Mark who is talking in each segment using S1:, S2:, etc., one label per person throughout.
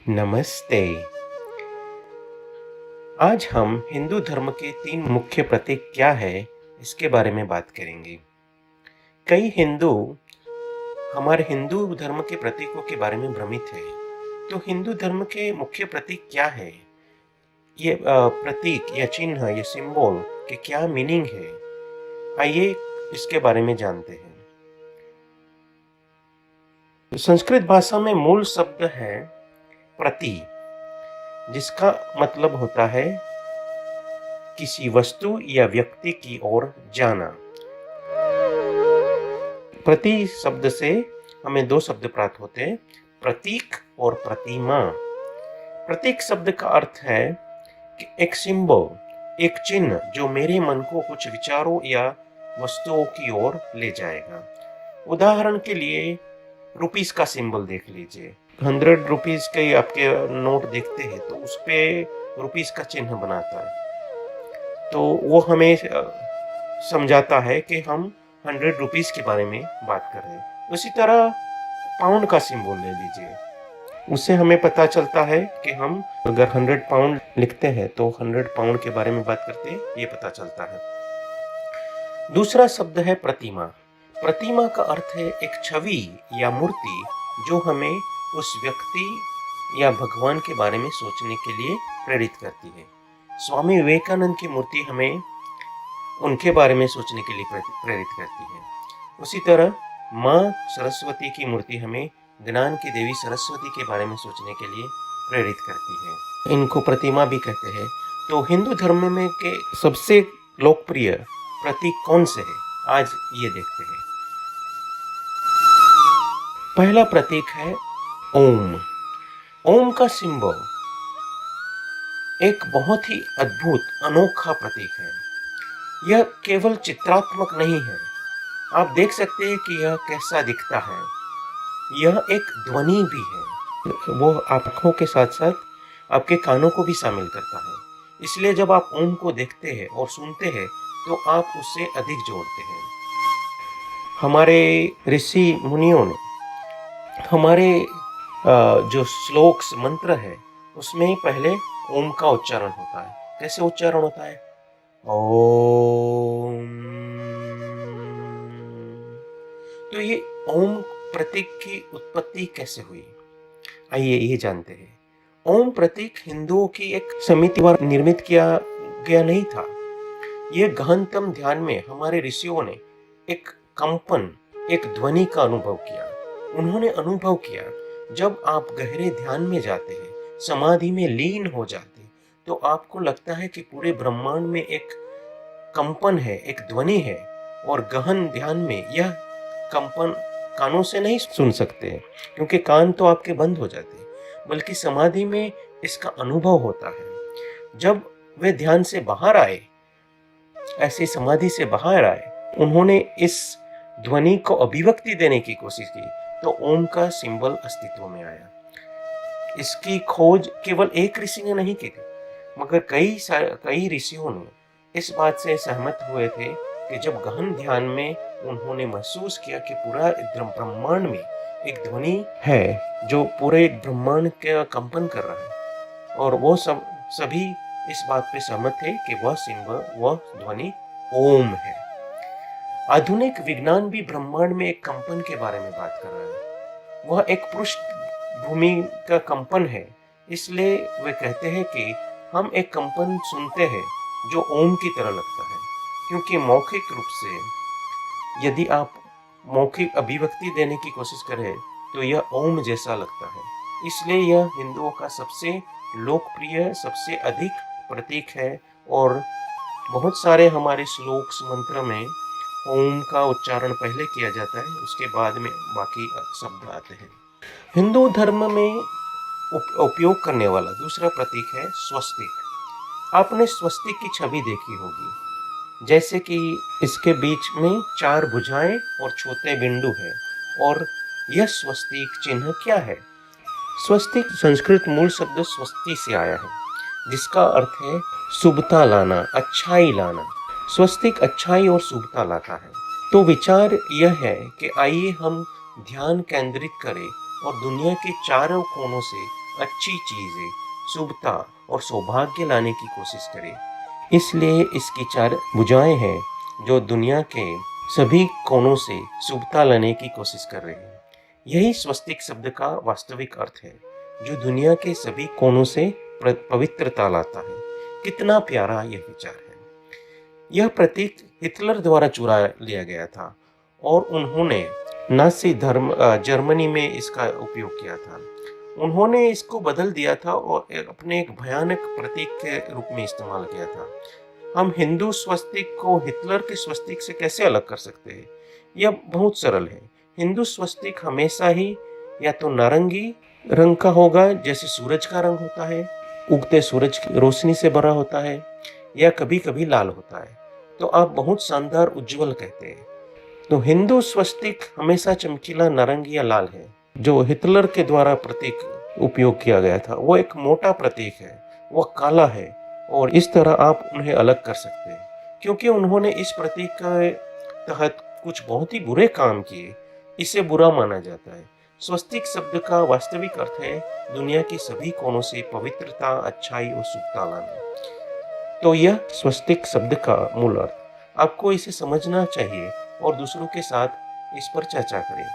S1: नमस्ते। आज हम हिंदू धर्म के 3 मुख्य प्रतीक क्या है इसके बारे में बात करेंगे। कई हिंदू हमारे हिंदू धर्म के प्रतीकों के बारे में भ्रमित है। तो हिंदू धर्म के मुख्य प्रतीक क्या है? ये प्रतीक या चिन्ह या सिंबल के क्या मीनिंग है? आइए इसके बारे में जानते हैं। संस्कृत भाषा में मूल शब्द है प्रति, जिसका मतलब होता है किसी वस्तु या व्यक्ति की ओर जाना। प्रति शब्द से हमें 2 शब्द प्राप्त होते हैं, प्रतीक और प्रतिमा। प्रतीक शब्द का अर्थ है कि एक सिंबल, एक चिन्ह जो मेरे मन को कुछ विचारों या वस्तुओं की ओर ले जाएगा। उदाहरण के लिए रुपीस का सिंबल देख लीजिए। 100 रुपीस के आपके नोट देखते हैं तो उस पे रुपीस का चिन्ह बनाता है, तो वो हमें समझाता है कि हम 100 रुपीस के बारे में बात कर रहे हैं। उसी तरह पाउंड का सिंबल ले लीजिए, उससे हमें पता चलता है कि हम अगर 100 पाउंड लिखते हैं तो 100 पाउंड के बारे में बात करते हैं, ये पता चलता है। दूसरा शब्द है प्रतिमा। प्रतिमा का अर्थ है एक छवि या मूर्ति जो हमें उस व्यक्ति या भगवान के बारे में सोचने के लिए प्रेरित करती है। स्वामी विवेकानंद की मूर्ति हमें उनके बारे में सोचने के लिए प्रेरित करती है। उसी तरह माँ सरस्वती की मूर्ति हमें ज्ञान की देवी सरस्वती के बारे में सोचने के लिए प्रेरित करती है। इनको प्रतिमा भी कहते हैं। तो हिंदू धर्म में के सबसे लोकप्रिय प्रतीक कौन से है, आज ये देखते हैं। पहला प्रतीक है ओम। ओम का सिंबल एक बहुत ही अद्भुत अनोखा प्रतीक है। यह केवल चित्रात्मक नहीं है, आप देख सकते हैं कि यह कैसा दिखता है। यह एक ध्वनि भी है, वो आंखों के साथ साथ आपके कानों को भी शामिल करता है। इसलिए जब आप ओम को देखते हैं और सुनते हैं तो आप उससे अधिक जोड़ते हैं। हमारे ऋषि मुनियों ने हमारे जो श्लोक्स मंत्र है उसमें पहले ओम का उच्चारण होता है। कैसे उच्चारण होता है? ओम। तो ये ओम प्रतीक की उत्पत्ति कैसे हुई, आइए ये जानते हैं। ओम प्रतीक हिंदुओं की एक समिति द्वारा निर्मित किया गया नहीं था। यह गहनतम ध्यान में हमारे ऋषियों ने एक कंपन, एक ध्वनि का अनुभव किया। उन्होंने अनुभव किया जब आप गहरे ध्यान में जाते हैं, समाधि में लीन हो जाते, तो आपको लगता है कि पूरे ब्रह्मांड में एक कंपन है, एक ध्वनि है, और गहन ध्यान में यह कंपन कानों से नहीं सुन सकते क्योंकि कान तो आपके बंद हो जाते हैं, बल्कि समाधि में इसका अनुभव होता है। जब वे ध्यान से बाहर आए, ऐसे समाधि से बाहर आए, उन्होंने इस ध्वनि को अभिव्यक्ति देने की कोशिश की, तो ओम का सिंबल अस्तित्व में आया। इसकी खोज केवल एक ऋषि ने नहीं की थी, मगर कई ऋषियों ने इस बात से सहमत हुए थे कि जब गहन ध्यान में उन्होंने महसूस किया कि पूरा ब्रह्मांड में एक ध्वनि है जो पूरे ब्रह्मांड का कंपन कर रहा है, और वो सभी इस बात पे सहमत थे कि वह सिंबल, वह ध्वनि ओम है। आधुनिक विज्ञान भी ब्रह्मांड में एक कंपन के बारे में बात कर रहा है। वह एक पृष्ठभूमि का कंपन है, इसलिए वे कहते हैं कि हम एक कंपन सुनते हैं जो ओम की तरह लगता है, क्योंकि मौखिक रूप से यदि आप मौखिक अभिव्यक्ति देने की कोशिश करें तो यह ओम जैसा लगता है। इसलिए यह हिंदुओं का सबसे लोकप्रिय, सबसे अधिक प्रतीक है, और बहुत सारे हमारे श्लोक मंत्र में ओम का उच्चारण पहले किया जाता है, उसके बाद में बाकी शब्द आते हैं। हिंदू धर्म में उपयोग करने वाला दूसरा प्रतीक है स्वस्तिक। आपने स्वस्तिक की छवि देखी होगी, जैसे कि इसके बीच में 4 भुजाएं और छोटे बिंदु है। और यह स्वस्तिक चिन्ह क्या है? स्वस्तिक संस्कृत मूल शब्द स्वस्ति से आया है, जिसका अर्थ है शुभता लाना, अच्छाई लाना। स्वस्तिक अच्छाई और शुभता लाता है। तो विचार यह है कि आइए हम ध्यान केंद्रित करें और दुनिया के चारों कोनों से अच्छी चीजें, शुभता और सौभाग्य लाने की कोशिश करे। इसलिए इसकी 4 भुजाएं हैं जो दुनिया के सभी कोनों से शुभता लाने की कोशिश कर रहे हैं। यही स्वस्तिक शब्द का वास्तविक अर्थ है, जो दुनिया के सभी कोनों से पवित्रता लाता है। कितना प्यारा यह विचार है। यह प्रतीक हिटलर द्वारा चुरा लिया गया था और उन्होंने नाज़ी जर्मनी में इसका उपयोग किया था। उन्होंने इसको बदल दिया था और अपने एक भयानक प्रतीक के रूप में इस्तेमाल किया था। हम हिंदू स्वस्तिक को हिटलर के स्वस्तिक से कैसे अलग कर सकते हैं? यह बहुत सरल है। हिंदू स्वस्तिक हमेशा ही या तो नारंगी रंग का होगा, जैसे सूरज का रंग होता है, उगते सूरज की रोशनी से भरा होता है, या कभी-कभी लाल होता है। तो आप बहुत शानदार उज्जवल कहते हैं। तो हिंदू स्वस्तिक हमेशा चमकीला नारंगी या लाल है। जो हिटलर के द्वारा प्रतीक उपयोग किया गया था, वो एक मोटा प्रतीक है, वो काला है, और इस तरह आप उन्हें अलग कर सकते हैं, क्योंकि उन्होंने इस प्रतीक के तहत कुछ बहुत ही बुरे काम किए। इसे बुरा माना जाता है। स्वस्तिक शब्द का वास्तविक अर्थ है दुनिया के सभी कोनों से पवित्रता, अच्छाई और सुखता लाना। तो यह स्वस्तिक शब्द का मूल अर्थ। आपको इसे समझना चाहिए और दूसरों के साथ इस पर चर्चा करें।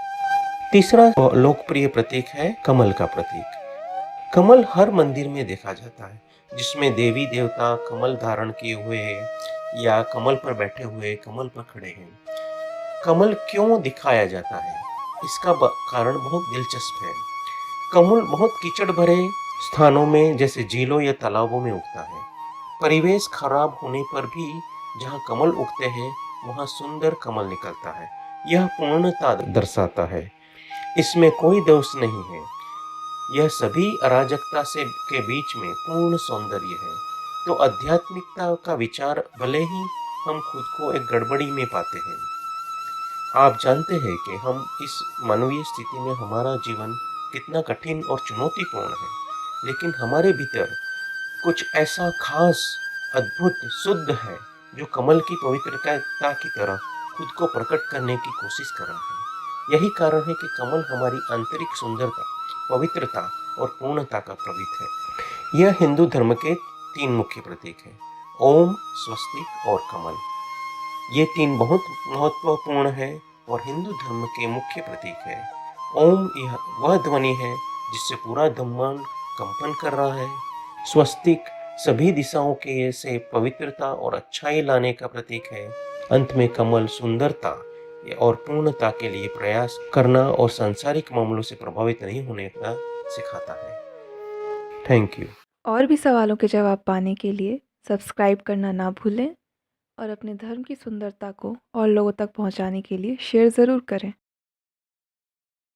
S1: तीसरा लोकप्रिय प्रतीक है कमल का प्रतीक। कमल हर मंदिर में देखा जाता है, जिसमें देवी देवता कमल धारण किए हुए हैं या कमल पर बैठे हुए, कमल पर खड़े हैं। कमल क्यों दिखाया जाता है? इसका कारण बहुत दिलचस्प है। कमल बहुत कीचड़ भरे स्थानों में, जैसे झीलों या तालाबों में उगता है। परिवेश खराब होने पर भी जहाँ कमल उगते हैं, वहाँ सुंदर कमल निकलता है। यह पूर्णता दर्शाता है। इसमें कोई दोष नहीं है। यह सभी अराजकता से के बीच में पूर्ण सौंदर्य है। तो आध्यात्मिकता का विचार भले ही हम खुद को एक गड़बड़ी में पाते हैं। आप जानते हैं कि हम इस मानवीय स्थिति में हमारा जीवन कितना कठिन और चुनौतीपूर्ण है, लेकिन हमारे भीतर कुछ ऐसा खास, अद्भुत, शुद्ध है जो कमल की पवित्रता की तरह खुद को प्रकट करने की कोशिश कर रहा है। यही कारण है कि कमल हमारी आंतरिक सुंदरता, पवित्रता और पूर्णता का प्रतीक है। यह हिंदू धर्म के 3 मुख्य प्रतीक हैं: ओम, स्वस्तिक और कमल। ये 3 बहुत महत्वपूर्ण है और हिंदू धर्म के मुख्य प्रतीक है। ओम यह वह ध्वनि है जिससे पूरा ब्रह्मांड कंपन कर रहा है। स्वस्तिक सभी दिशाओं के से पवित्रता और अच्छाई लाने का प्रतीक है। अंत में कमल सुंदरता और पूर्णता के लिए प्रयास करना और सांसारिक मामलों से प्रभावित नहीं होने का सिखाता है। Thank you.
S2: और भी सवालों के जवाब पाने के लिए सब्सक्राइब करना ना भूलें और अपने धर्म की सुंदरता को और लोगों तक पहुंचाने के लिए शेयर ज़रूर करें।